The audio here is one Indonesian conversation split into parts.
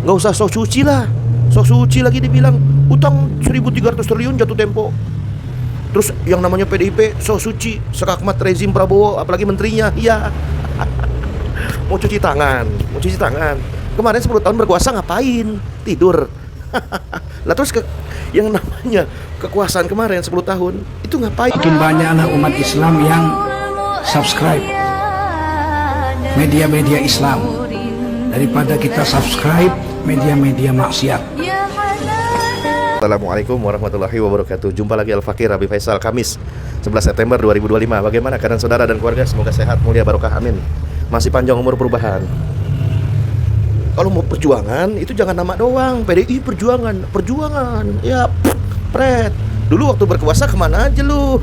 Nggak usah sok suci lah. Sok suci lagi dibilang utang 1.300 triliun jatuh tempo. Terus yang namanya PDIP sok suci, sekakmat rezim Prabowo, apalagi menterinya. Iya. Mau cuci tangan, mau cuci tangan. Kemarin 10 tahun berkuasa ngapain? Tidur. Lah terus yang namanya kekuasaan kemarin 10 tahun itu ngapain? Makin banyak anak umat Islam yang subscribe media-media Islam daripada kita subscribe media-media maksiat. Assalamualaikum warahmatullahi wabarakatuh. Jumpa lagi Al-Fakir Abi Faisal, Kamis 11 September 2025. Bagaimana keadaan saudara dan keluarga? Semoga sehat, mulia, barokah, amin. Masih panjang umur, perubahan. Kalau mau perjuangan, itu jangan nama doang. PDI perjuangan, perjuangan. Ya, pret. Dulu waktu berkuasa kemana aja lu?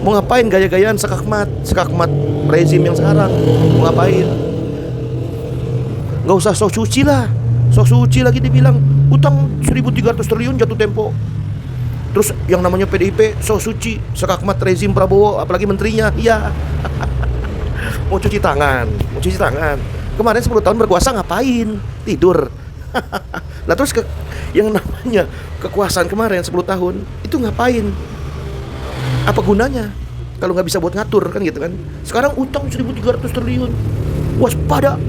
Mau ngapain gaya-gayaan sekakmat rezim yang sekarang? Mau ngapain? Nggak usah sok suci lah. Sok suci lagi dibilang utang 1.300 triliun jatuh tempo. Terus yang namanya PDIP sok suci, sekakmat rezim Prabowo, apalagi menterinya. Iya. Mau cuci tangan, mau cuci tangan. Kemarin 10 tahun berkuasa ngapain? Tidur. Lah terus yang namanya kekuasaan kemarin 10 tahun itu ngapain? Apa gunanya? Kalau nggak bisa buat ngatur kan gitu kan. Sekarang utang 1.300 triliun. Waspada.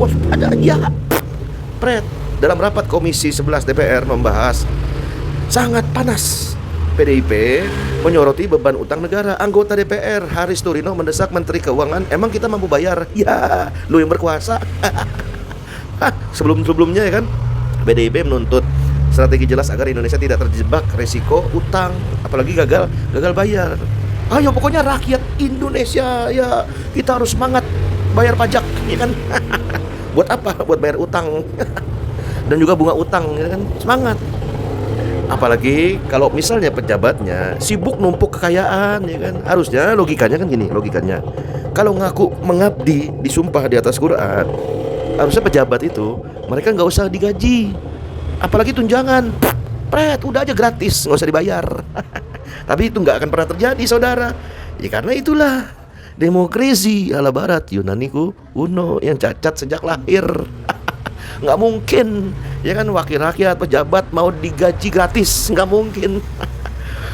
Waspada ya. Pret. Dalam rapat Komisi 11 DPR membahas sangat panas. PDIP menyoroti beban utang negara. Anggota DPR Haris Turino mendesak Menteri Keuangan, emang kita mampu bayar? Ya, lu yang berkuasa. Sebelum-sebelumnya ya kan, PDIP menuntut strategi jelas agar Indonesia tidak terjebak resiko utang, apalagi gagal bayar. Ayo pokoknya rakyat Indonesia ya, kita harus semangat bayar pajak, ya kan? Buat apa? Buat bayar utang. Dan juga bunga utang, ya kan? Semangat. Apalagi kalau misalnya pejabatnya sibuk numpuk kekayaan, ya kan? Harusnya logikanya kan gini, logikanya. Kalau ngaku mengabdi, disumpah di atas Quran, harusnya pejabat itu mereka nggak usah digaji, apalagi tunjangan. Pret, udah aja gratis, nggak usah dibayar. Tapi itu nggak akan pernah terjadi, saudara. Ya karena itulah demokrasi ala Barat, Yunani kuno yang cacat sejak lahir. Nggak mungkin, ya kan, wakil rakyat, pejabat mau digaji gratis, nggak mungkin.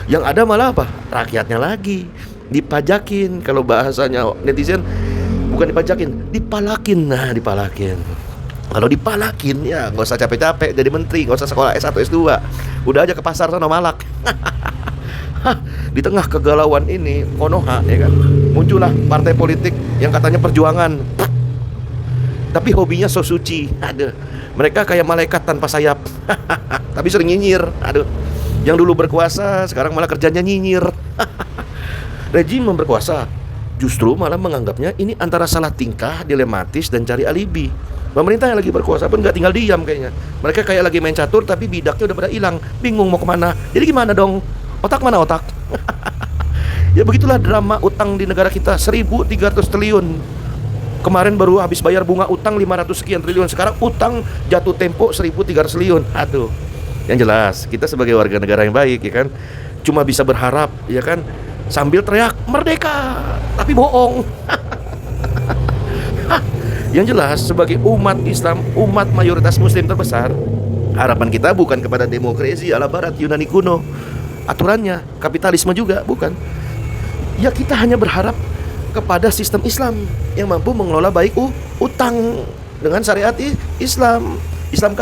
Yang ada malah apa? Rakyatnya lagi dipajakin. Kalau bahasanya netizen, bukan dipajakin, dipalakin. Nah, dipalakin. Kalau dipalakin, ya nggak usah capek-capek jadi menteri, nggak usah sekolah S1, S2. Udah aja ke pasar sana malak. Di tengah kegalauan ini, Konoha, ya kan, muncullah partai politik yang katanya perjuangan, tapi hobinya so suci. Aduh, mereka kayak malaikat tanpa sayap. Tapi sering nyinyir. Aduh, yang dulu berkuasa sekarang malah kerjanya nyinyir. Rejim berkuasa justru malah menganggapnya ini antara salah tingkah, dilematis, dan cari alibi. Pemerintah yang lagi berkuasa pun gak tinggal diam kayaknya. Mereka kayak lagi main catur tapi bidaknya udah pada hilang, bingung mau kemana. Jadi gimana dong? Otak mana otak? Ya begitulah drama utang di negara kita, 1.300 triliun. Kemarin baru habis bayar bunga utang 500 sekian triliun. Sekarang utang jatuh tempo 1.300 triliun. Aduh. Yang jelas kita sebagai warga negara yang baik, ya kan, cuma bisa berharap, ya kan, sambil teriak merdeka, tapi bohong. Yang jelas sebagai umat Islam, umat mayoritas muslim terbesar, harapan kita bukan kepada demokrasi ala Barat, Yunani kuno, aturannya kapitalisme juga, bukan. Ya kita hanya berharap kepada sistem Islam yang mampu mengelola baik utang dengan syariat Islam. Islam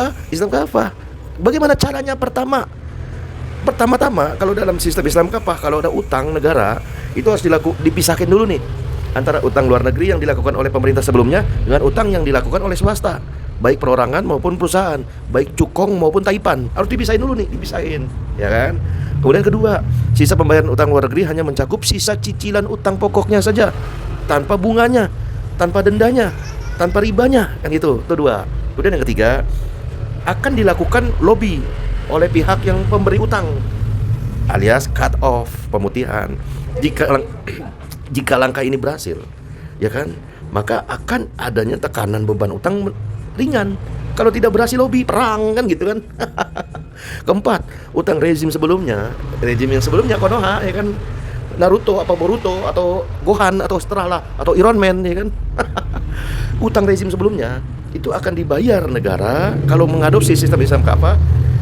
kafah. Bagaimana caranya? Pertama-tama kalau dalam sistem Islam kafah, kalau ada utang negara, itu harus dipisahkan dulu nih antara utang luar negeri yang dilakukan oleh pemerintah sebelumnya dengan utang yang dilakukan oleh swasta, baik perorangan maupun perusahaan, baik cukong maupun taipan. Harus dipisahin dulu nih, dipisahin, ya kan? Kemudian kedua, sisa pembayaran utang luar negeri hanya mencakup sisa cicilan utang pokoknya saja, tanpa bunganya, tanpa dendanya, tanpa ribanya, kan itu dua. Kemudian yang ketiga, akan dilakukan lobby oleh pihak yang pemberi utang, alias cut off, pemutihan. Jika langkah ini berhasil, ya kan, maka akan adanya tekanan beban utang ringan. Kalau tidak berhasil, lobby, perang, kan gitu kan. Keempat, utang rezim yang sebelumnya Konoha, ya kan, Naruto apa Boruto atau Gohan atau Setelah atau Iron Man, ya kan. Utang rezim sebelumnya itu akan dibayar negara kalau mengadopsi sistem Islam kafah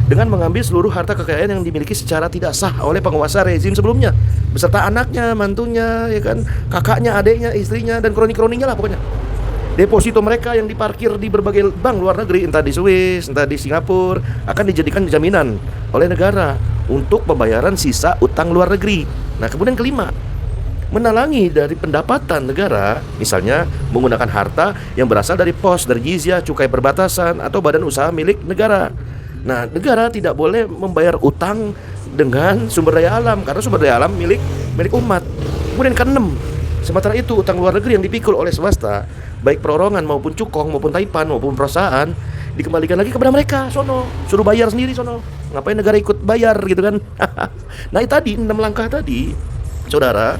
dengan mengambil seluruh harta kekayaan yang dimiliki secara tidak sah oleh penguasa rezim sebelumnya, beserta anaknya, mantunya, ya kan, kakaknya, adiknya, istrinya, dan kroni-kroninya lah pokoknya. Deposito mereka yang diparkir di berbagai bank luar negeri, entah di Swiss, entah di Singapura, akan dijadikan jaminan oleh negara untuk pembayaran sisa utang luar negeri. Nah, kemudian kelima, menalangi dari pendapatan negara, misalnya menggunakan harta yang berasal dari pos, dari jizyah, cukai perbatasan, atau badan usaha milik negara. Nah, negara tidak boleh membayar utang dengan sumber daya alam, karena sumber daya alam milik umat. Kemudian keenam, sementara itu utang luar negeri yang dipikul oleh swasta, baik perorangan maupun cukong maupun taipan maupun perusahaan, dikembalikan lagi kepada mereka. Sono, suruh bayar sendiri sono. Ngapain negara ikut bayar gitu kan? Nah, itu tadi 6 langkah tadi, saudara,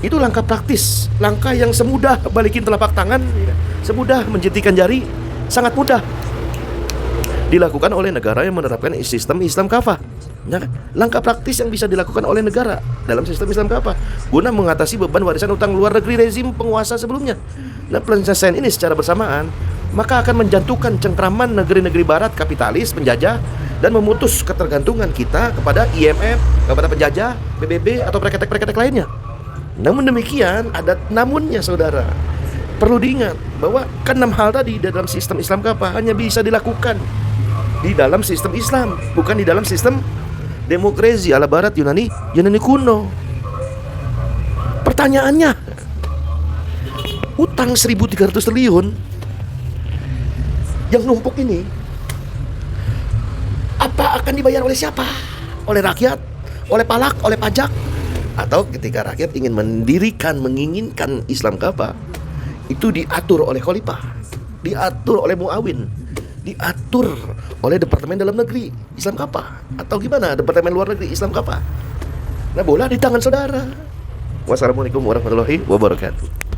itu langkah praktis, langkah yang semudah balikin telapak tangan, semudah menjentikan jari, sangat mudah dilakukan oleh negara yang menerapkan sistem Islam kafah. Nah, langkah praktis yang bisa dilakukan oleh negara dalam sistem Islam kafah guna mengatasi beban warisan utang luar negeri rezim penguasa sebelumnya. Nah, penyelesaian ini secara bersamaan maka akan menjatuhkan cengkraman negeri-negeri barat kapitalis penjajah dan memutus ketergantungan kita kepada IMF, kepada penjajah, PBB, atau preketek-preketek lainnya. Namun demikian, ada namunnya, saudara. Perlu diingat bahwa keenam hal tadi dalam sistem Islam kafah hanya bisa dilakukan di dalam sistem Islam, bukan di dalam sistem demokrasi ala barat Yunani kuno. Pertanyaannya, utang 1.300 triliun yang numpuk ini, apa akan dibayar oleh siapa? Oleh rakyat? Oleh palak? Oleh pajak? Atau ketika rakyat ingin menginginkan Islam kafah, itu diatur oleh khalifah, diatur oleh muawin, diatur oleh Departemen Dalam Negeri Islam kafah, atau gimana, Departemen Luar Negeri Islam kafah. Nah, bola di tangan saudara. Wassalamualaikum warahmatullahi wabarakatuh.